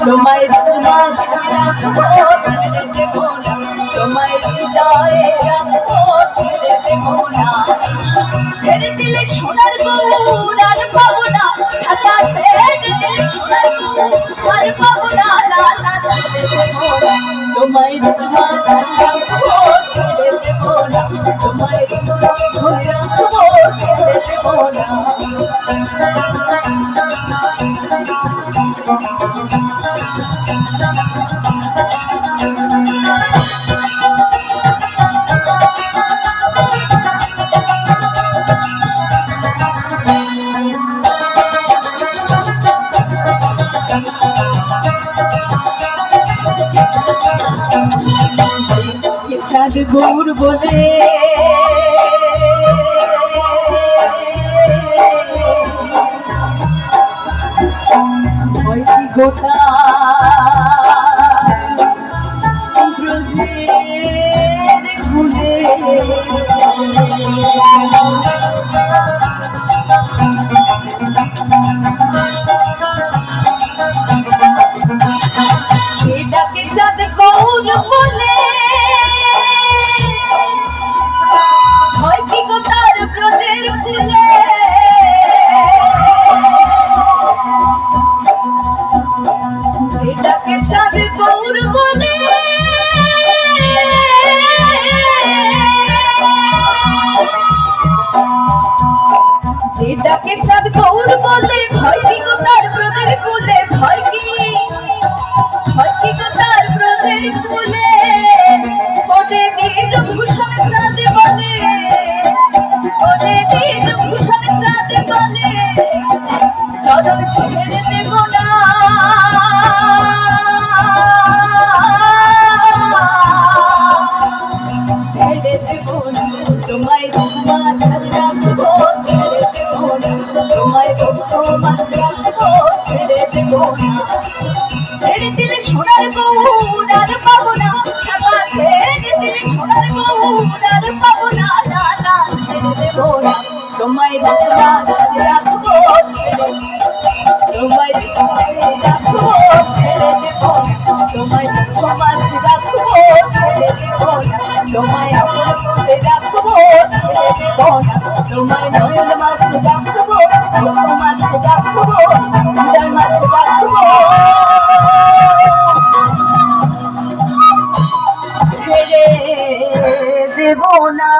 তোমায় রাখবো ছেড়ে দেব না, তোমায় হৃদয়ে রাখবো ছেড়ে দেব না। ছেড়ে দিলে সোনার গৌর আর পাবো না, ঢাকা ছেড়ে দিলে সোনার গৌর আর পাবো না, না না ছেড়ে দেব না। তোমায় রাখবো ছেড়ে দেব না, তোমায় রাখবো ছেড়ে দেব না। চাঁদ গৌর বলে হয়তো গোটা ব্রজের ফুলে এটাকে চাঁদ গৌর বলে হয় কি গো তার ব্রজের কুলে। যেটাকে চাঁদ গৌর বলে যেটাকে চাঁদ গৌর বলে হয় কি গো তার ব্রজের কুলে, হয় কি গো তার ব্রজের কুলে। ওরে দিজ ভূষণ চাঁদ বলে, ওরে দিজ ভূষণ চাঁদ বলে চরণ ছেড়ে দেব না, ছেড়ে দেব না। তোমায় রাখবো ছেড়ে দেব না, তোমায় রাখবো ছেড়ে দেব না। ছেড়ে দিলে সোনার গৌর আর পাবো না, ছেড়ে দিলে সোনার গৌর আর পাবো না, না না ছেড়ে দেব না। তোমায় রাখবো তোমায় রাখবো ছেড়ে দেব না, তোমায় রাখবো ছেড়ে দেব না, তোমায় আপন করে রাখবো ছেড়ে দেব না, তোমায় নয়ন মাঝে রাখবো, মাঝে রাখবো, হৃদয় মাঝে রাখবো, ছেড়ে দেব না।